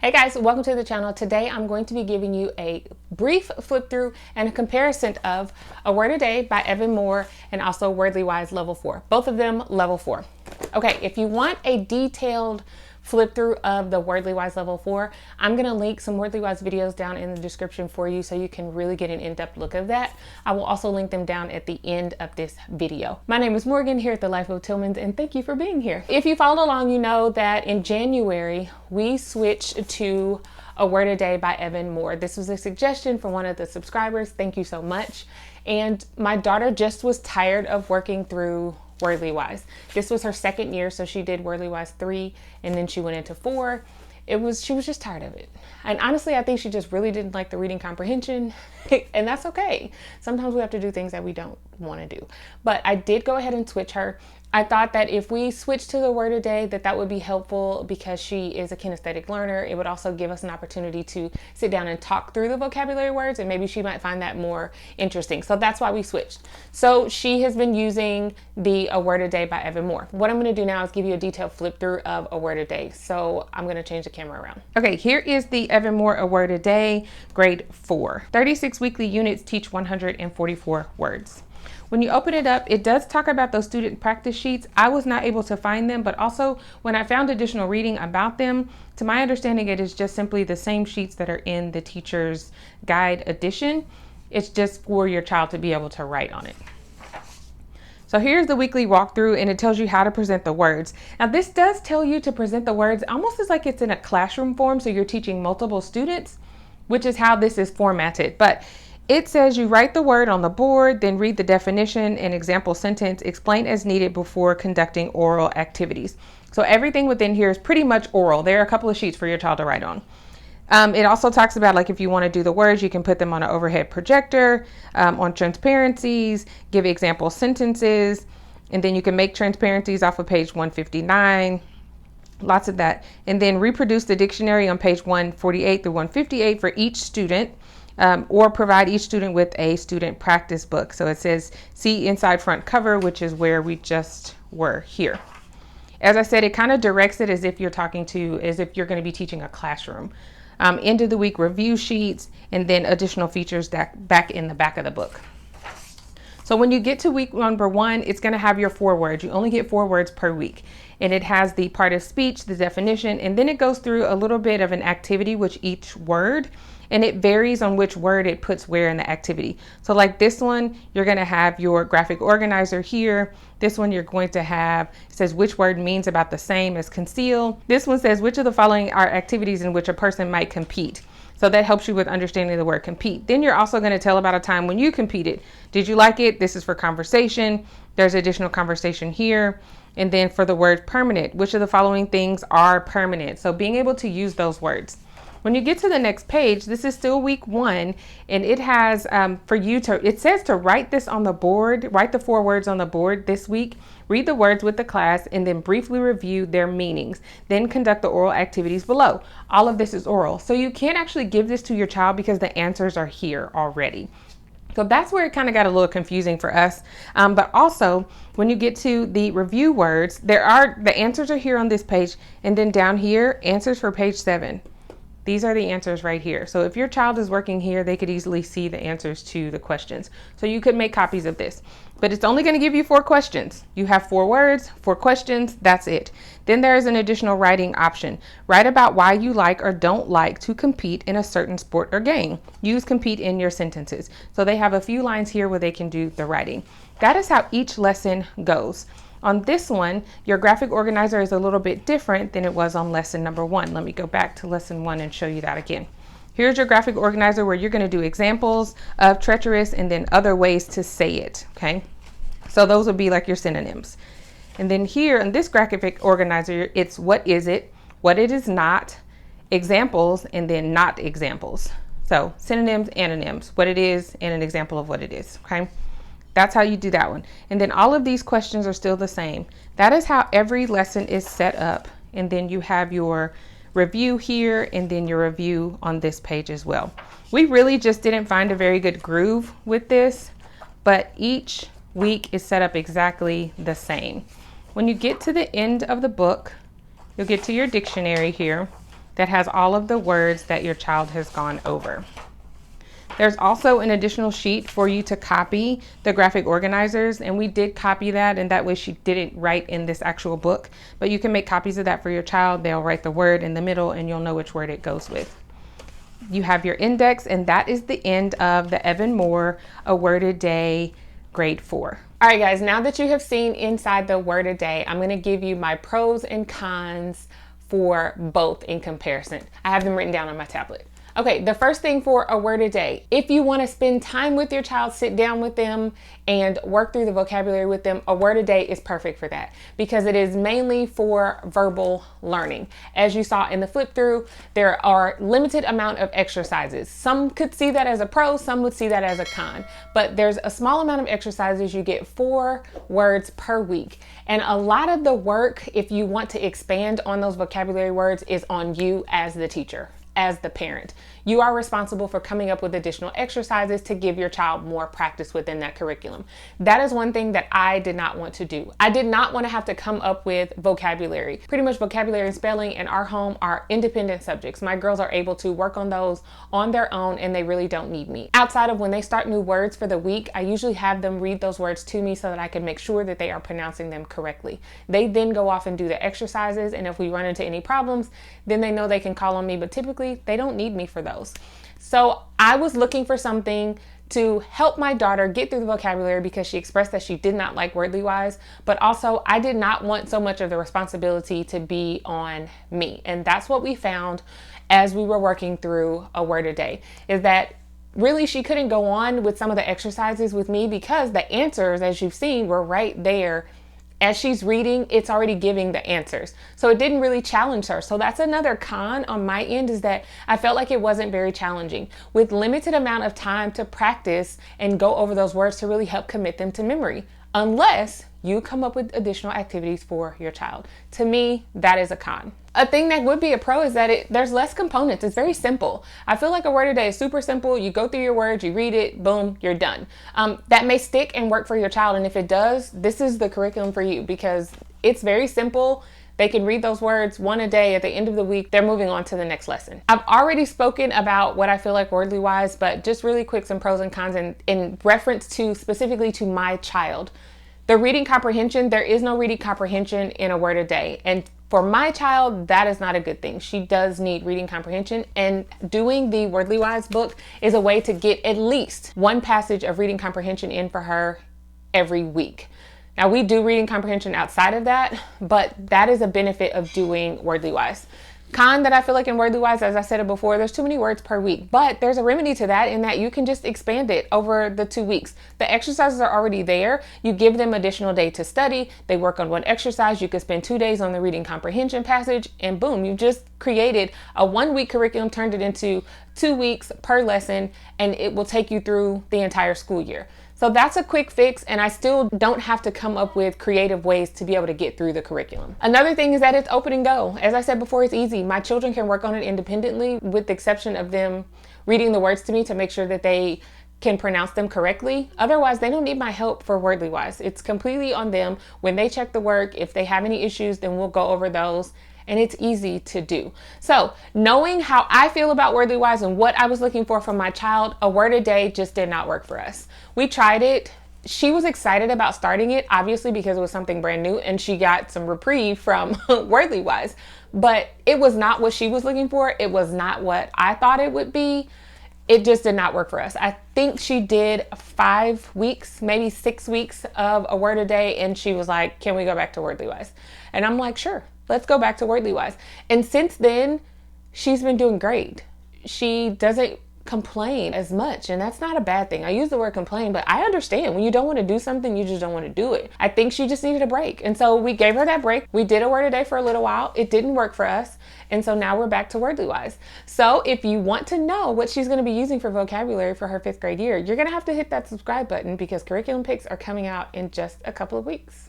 Hey guys, welcome to the channel. Today I'm going to be giving you a brief flip through and a comparison of A Word a Day by Evan Moore and also Wordly Wise Level 4. Both of them Level 4. Okay, if you want a detailed flip through of the Wordly Wise Level 4, I'm going to link some Wordly Wise videos down in the description for you so you can really get an in-depth look of that. I will also link them down at the end of this video. My name is Morgan here at the Life of Tillmans, and thank you for being here. If you followed along, you know that in January we switched to A Word a Day by Evan Moore. This was a suggestion from one of the subscribers. Thank you so much. And my daughter just was tired of working through Wordly Wise. This was her second year, so she did Wordly Wise 3 and then she went into 4. She was just tired of it. And honestly, I think she just really didn't like the reading comprehension, and that's okay. Sometimes we have to do things that we don't want to do. But I did go ahead and switch her. I thought that if we switched to the Word a Day, that would be helpful because she is a kinesthetic learner. It would also give us an opportunity to sit down and talk through the vocabulary words, and maybe she might find that more interesting. So that's why we switched. So she has been using the A Word a Day by Evan Moore. What I'm going to do now is give you a detailed flip through of A Word a Day. So I'm going to change the camera around. Okay, here is the Evan Moore A Word a Day, grade 4. 36 weekly units teach 144 words. When you open it up, it does talk about those student practice sheets. I was not able to find them, but also when I found additional reading about them, to my understanding, it is just simply the same sheets that are in the teacher's guide edition. It's just for your child to be able to write on it. So here's the weekly walkthrough, and it tells you how to present the words. Now this does tell you to present the words almost as like it's in a classroom form, so you're teaching multiple students, which is how this is formatted. But it says you write the word on the board, then read the definition and example sentence, explain as needed before conducting oral activities. So everything within here is pretty much oral. There are a couple of sheets for your child to write on. It also talks about, like, if you want to do the words, you can put them on an overhead projector, on transparencies, give example sentences, and then you can make transparencies off of page 159. Lots of that. And then reproduce the dictionary on page 148 through 158 for each student. Or provide each student with a student practice book. So it says see inside front cover, which is where we just were here. As I said, it kind of directs it as if you're going to be teaching a classroom. End of the week review sheets, and then additional features that back in the back of the book. So when you get to week number 1, it's going to have your 4 words. You only get 4 words per week. And it has the part of speech, the definition, and then it goes through a little bit of an activity with each word. And it varies on which word it puts where in the activity. So like this one, you're going to have your graphic organizer here. This one you're going to have, it says which word means about the same as conceal. This one says which of the following are activities in which a person might compete. So that helps you with understanding the word compete. Then you're also going to tell about a time when you competed. Did you like it? This is for conversation. There's additional conversation here. And then for the word permanent, which of the following things are permanent? So being able to use those words. When you get to the next page, this is still week 1, and it has it says to write this on the board, write the 4 words on the board this week, read the words with the class, and then briefly review their meanings. Then conduct the oral activities below. All of this is oral. So you can't actually give this to your child because the answers are here already. So that's where it kind of got a little confusing for us. But also when you get to the review words, the answers are here on this page, and then down here, answers for page 7. These are the answers right here. So if your child is working here, they could easily see the answers to the questions. So you could make copies of this, but it's only going to give you 4 questions. You have 4 words, 4 questions, that's it. Then there is an additional writing option. Write about why you like or don't like to compete in a certain sport or game. Use compete in your sentences. So they have a few lines here where they can do the writing. That is how each lesson goes. On this one, your graphic organizer is a little bit different than it was on lesson number 1. Let me go back to lesson 1 and show you that again. Here's your graphic organizer where you're going to do examples of treacherous and then other ways to say it, okay? So those would be like your synonyms. And then here in this graphic organizer, it's what is it, what it is not, examples, and then not examples. So synonyms, antonyms, what it is, and an example of what it is, okay? That's how you do that one. And then all of these questions are still the same. That is how every lesson is set up. And then you have your review here and then your review on this page as well. We really just didn't find a very good groove with this, but each week is set up exactly the same. When you get to the end of the book, you'll get to your dictionary here. that has all of the words that your child has gone over. There's also an additional sheet for you to copy the graphic organizers, and we did copy that, and that way she didn't write in this actual book, but you can make copies of that for your child. They'll write the word in the middle and you'll know which word it goes with. You have your index, and that is the end of the Evan Moore A Word a Day grade 4. All right, guys, now that you have seen inside the word a day, I'm going to give you my pros and cons for both in comparison. I have them written down on my tablet. Okay, the first thing for a word a day, if you want to spend time with your child, sit down with them and work through the vocabulary with them, a word a day is perfect for that because it is mainly for verbal learning. As you saw in the flip through, there are limited amount of exercises. Some could see that as a pro, some would see that as a con, but there's a small amount of exercises. You get 4 words per week. And a lot of the work, if you want to expand on those vocabulary words, is on you as the teacher, as the parent. You are responsible for coming up with additional exercises to give your child more practice within that curriculum. That is one thing that I did not want to do. I did not want to have to come up with vocabulary. Pretty much vocabulary and spelling in our home are independent subjects. My girls are able to work on those on their own and they really don't need me. Outside of when they start new words for the week, I usually have them read those words to me so that I can make sure that they are pronouncing them correctly. They then go off and do the exercises, and if we run into any problems, then they know they can call on me, but typically they don't need me for those. So I was looking for something to help my daughter get through the vocabulary because she expressed that she did not like Wordly Wise, but also I did not want so much of the responsibility to be on me. And that's what we found as we were working through a word a day, is that really she couldn't go on with some of the exercises with me because the answers, as you've seen, were right there. As she's reading, it's already giving the answers. So it didn't really challenge her. So that's another con on my end, is that I felt like it wasn't very challenging. With limited amount of time to practice and go over those words to really help commit them to memory, unless you come up with additional activities for your child. To me, that is a con. A thing that would be a pro is that there's less components. It's very simple. I feel like a word a day is super simple. You go through your words, you read it, boom, you're done. That may stick and work for your child. And if it does, this is the curriculum for you because it's very simple. They can read those words one a day. At the end of the week, they're moving on to the next lesson. I've already spoken about what I feel like Wordly Wise, but just really quick, some pros and cons in reference to specifically to my child. The reading comprehension, there is no reading comprehension in a word a day. And for my child, that is not a good thing. She does need reading comprehension, and doing the Wordly Wise book is a way to get at least one passage of reading comprehension in for her every week. Now, we do reading comprehension outside of that, but that is a benefit of doing Wordly Wise. Con that I feel like in Wordly Wise, as I said it before, there's too many words per week, but there's a remedy to that in that you can just expand it over the 2 weeks. The exercises are already there. You give them additional day to study. They work on one exercise. You could spend 2 days on the reading comprehension passage, and boom, you just created a 1-week curriculum, turned it into 2 weeks per lesson, and it will take you through the entire school year. So that's a quick fix, and I still don't have to come up with creative ways to be able to get through the curriculum. Another thing is that it's open and go. As I said before, it's easy. My children can work on it independently, with the exception of them reading the words to me to make sure that they can pronounce them correctly. Otherwise, they don't need my help for Wordly Wise. It's completely on them. When they check the work, if they have any issues, then we'll go over those. And it's easy to do. So knowing how I feel about Wordly Wise and what I was looking for from my child, a word a day just did not work for us. We tried it. She was excited about starting it, obviously, because it was something brand new and she got some reprieve from Wordly Wise, but it was not what she was looking for. It was not what I thought it would be. It just did not work for us. I think she did 5 weeks, maybe 6 weeks of a word a day. And she was like, can we go back to Wordly Wise? And I'm like, sure. Let's go back to Wordly Wise. And since then, she's been doing great. She doesn't complain as much, and that's not a bad thing. I use the word complain, but I understand when you don't want to do something, you just don't want to do it. I think she just needed a break. And so we gave her that break. We did a word a day for a little while. It didn't work for us. And so now we're back to Wordly Wise. So if you want to know what she's going to be using for vocabulary for her 5th grade year, you're going to have to hit that subscribe button because curriculum picks are coming out in just a couple of weeks.